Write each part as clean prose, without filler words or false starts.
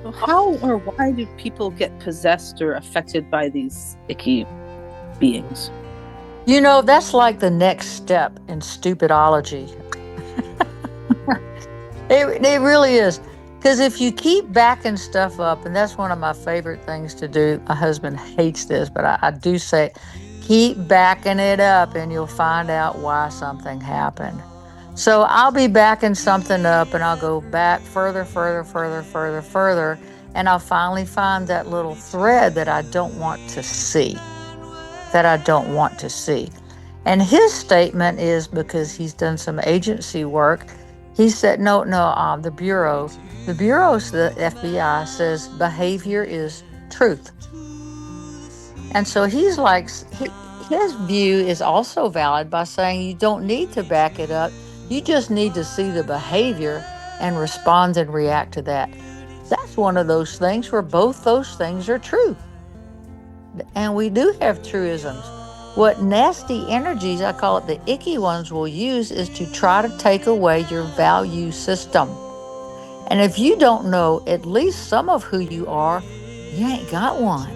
So how or why do people get possessed or affected by these icky beings? That's like the next step in stupidology. It really is. Because if you keep backing stuff up, and that's one of my favorite things to do, my husband hates this, but I do say, keep backing it up and you'll find out why something happened. So I'll be backing something up and I'll go back further, further, further, further, further, and I'll finally find that little thread that I don't want to see, that I don't want to see. And his statement is because he's done some agency work. He said, no, no, the FBI says behavior is truth. And so he's like, his view is also valid by saying you don't need to back it up. You just need to see the behavior and respond and react to that. That's one of those things where both those things are true. And we do have truisms. What nasty energies, I call it the icky ones, will use is to try to take away your value system. And if you don't know at least some of who you are, you ain't got one.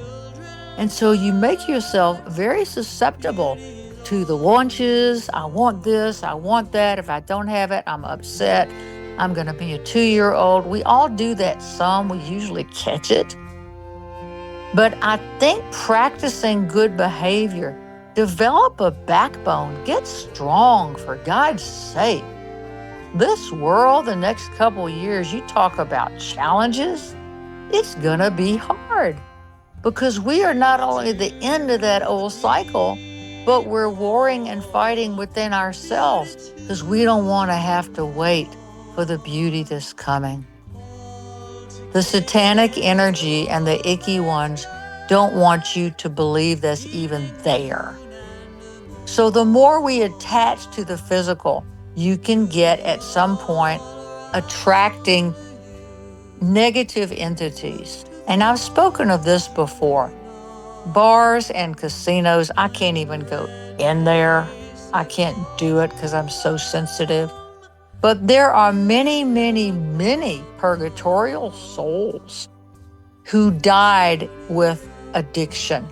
And so you make yourself very susceptible to the wanches. I want this, I want that. If I don't have it, I'm upset. I'm going to be a 2-year-old. We all do that some. We usually catch it. But I think practicing good behavior, develop a backbone, get strong for God's sake. This world, the next couple years, you talk about challenges, it's going to be hard because we are not only the end of that old cycle, but we're warring and fighting within ourselves because we don't want to have to wait for the beauty that's coming. The satanic energy and the icky ones don't want you to believe that's even there. So the more we attach to the physical, you can get at some point attracting negative entities. And I've spoken of this before. Bars and casinos, I can't even go in there. I can't do it because I'm so sensitive. But there are many, many, many purgatorial souls who died with addiction.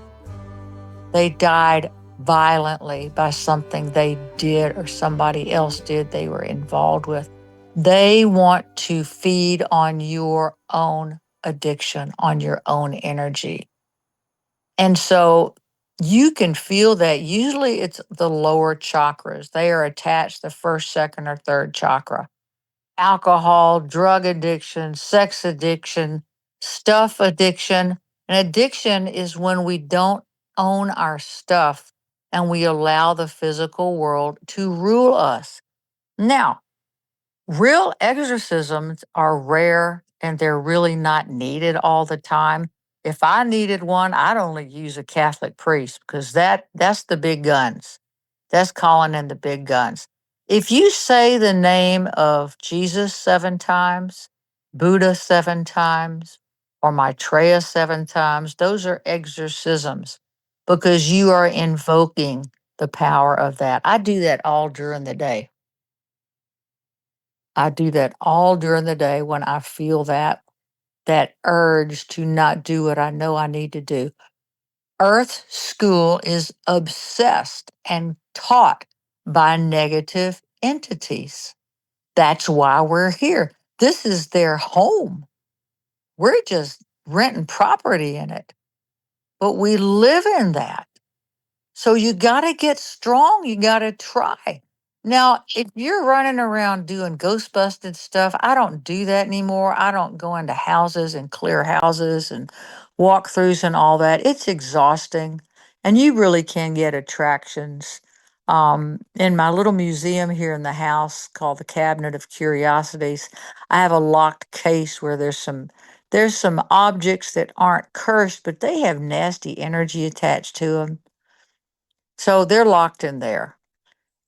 They died violently by something they did or somebody else did they were involved with. They want to feed on your own addiction, on your own energy. And so you can feel that. Usually it's the lower chakras. They are attached the first, second, or third chakra. Alcohol, drug addiction, sex addiction, stuff addiction. And addiction is when we don't own our stuff and we allow the physical world to rule us. Now, real exorcisms are rare and they're really not needed all the time. If I needed one, I'd only use a Catholic priest because that's the big guns. That's calling in the big guns. If you say the name of Jesus 7 times, Buddha 7 times, or Maitreya 7 times, those are exorcisms because you are invoking the power of that. I do that all during the day. I do that all during the day when I feel that urge to not do what I know I need to do. Earth School is obsessed and taught by negative entities. That's why we're here. This is their home. We're just renting property in it, but we live in that. So you got to get strong. You got to try. Now, if you're running around doing ghost busted stuff, I don't do that anymore. I don't go into houses and clear houses and walkthroughs and all that. It's exhausting. And you really can get attractions. In my little museum here in the house called the Cabinet of Curiosities, I have a locked case where there's some objects that aren't cursed, but they have nasty energy attached to them. So they're locked in there.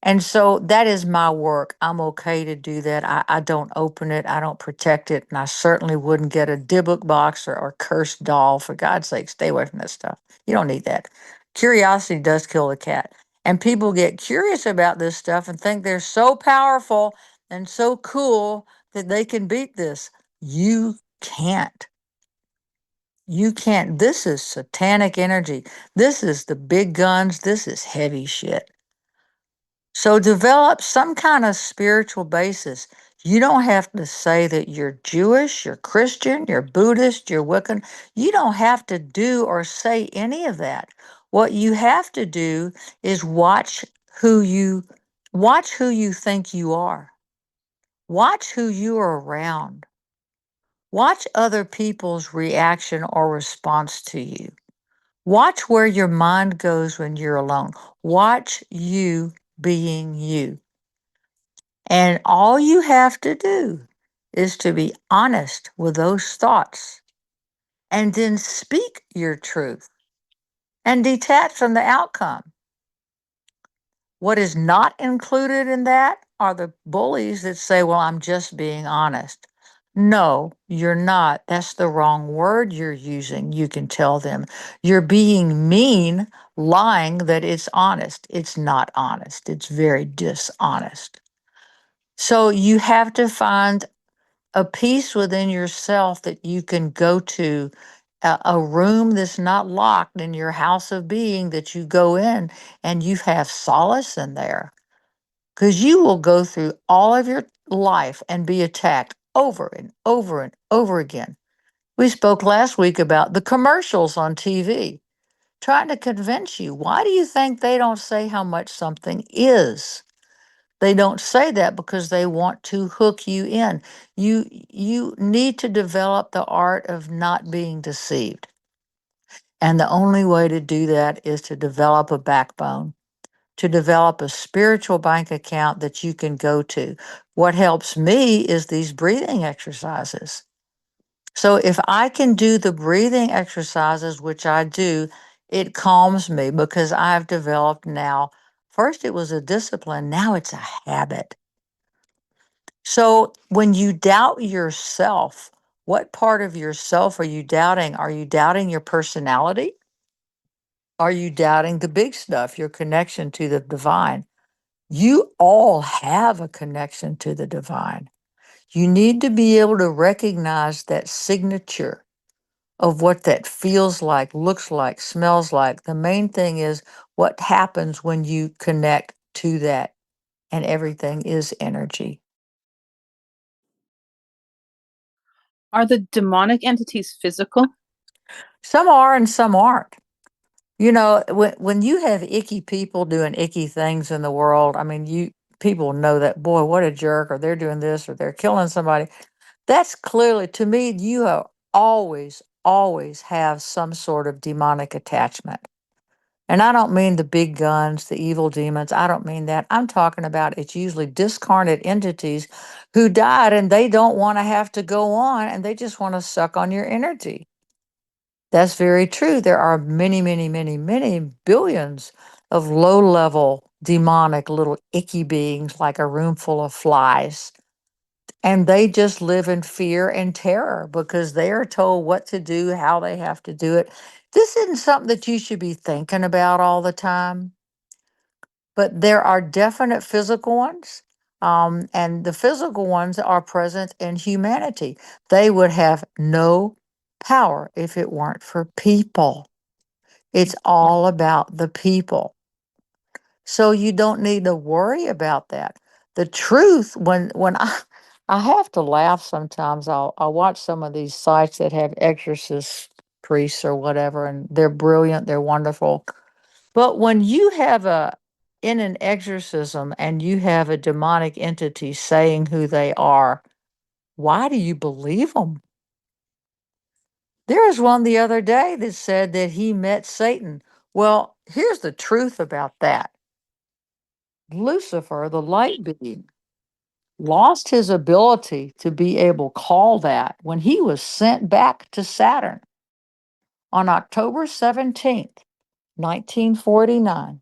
And so that is my work. I'm okay to do that. I don't open it, I don't protect it, and I certainly wouldn't get a Dybbuk box or cursed doll. For God's sake, stay away from that stuff. You don't need that. Curiosity does kill the cat. And people get curious about this stuff and think they're so powerful and so cool that they can beat this. You can't. You can't, this is satanic energy. This is the big guns. This is heavy shit. So develop some kind of spiritual basis. You don't have to say that you're Jewish, you're Christian, you're Buddhist, you're Wiccan. You don't have to do or say any of that. What you have to do is who you watch who you think you are. Watch who you are around. Watch other people's reaction or response to you. Watch where your mind goes when you're alone. Watch you being you. And all you have to do is to be honest with those thoughts and then speak your truth and detach from the outcome. What is not included in that are the bullies that say, well, I'm just being honest. No, you're not. That's the wrong word you're using. You can tell them you're being mean, lying that it's honest. It's not honest. It's very dishonest. So you have to find a peace within yourself that you can go to, a room that's not locked in your house of being that you go in and you have solace in there. Because you will go through all of your life and be attacked over and over and over again. We spoke last week about the commercials on TV trying to convince you. Why do you think they don't say how much something is? They don't say that because they want to hook you in. You need to develop the art of not being deceived. And the only way to do that is to develop a backbone, to develop a spiritual bank account that you can go to. What helps me is these breathing exercises. So if I can do the breathing exercises, which I do, it calms me because I've developed now. First, it was a discipline, now it's a habit. So when you doubt yourself, what part of yourself are you doubting? Are you doubting your personality? Are you doubting the big stuff, your connection to the divine? You all have a connection to the divine. You need to be able to recognize that signature of what that feels like, looks like, smells like. The main thing is what happens when you connect to that, and everything is energy. Are the demonic entities physical? Some are and some aren't. You know, when you have icky people doing icky things in the world, I mean, you people know that, boy, what a jerk, or they're doing this, or they're killing somebody. That's clearly, to me, you have always have some sort of demonic attachment. And I don't mean the big guns, the evil demons. I don't mean that. I'm talking about it's usually discarnate entities who died and they don't want to have to go on and they just want to suck on your energy. That's very true. There are many billions of low level demonic little icky beings like a room full of flies. And they just live in fear and terror because they are told what to do, how they have to do it. This isn't something that you should be thinking about all the time, but there are definite physical ones. And the physical ones are present in humanity. They would have no power if it weren't for people. It's all about the people. So you don't need to worry about that. The truth, when I have to laugh sometimes. I'll watch some of these sites that have exorcist priests or whatever, and they're brilliant, they're wonderful. But when you have a in an exorcism and you have a demonic entity saying who they are, why do you believe them? There was one the other day that said that he met Satan. Well, here's the truth about that. Lucifer, the light being, lost his ability to be able to call that when he was sent back to Saturn on October 17th, 1949.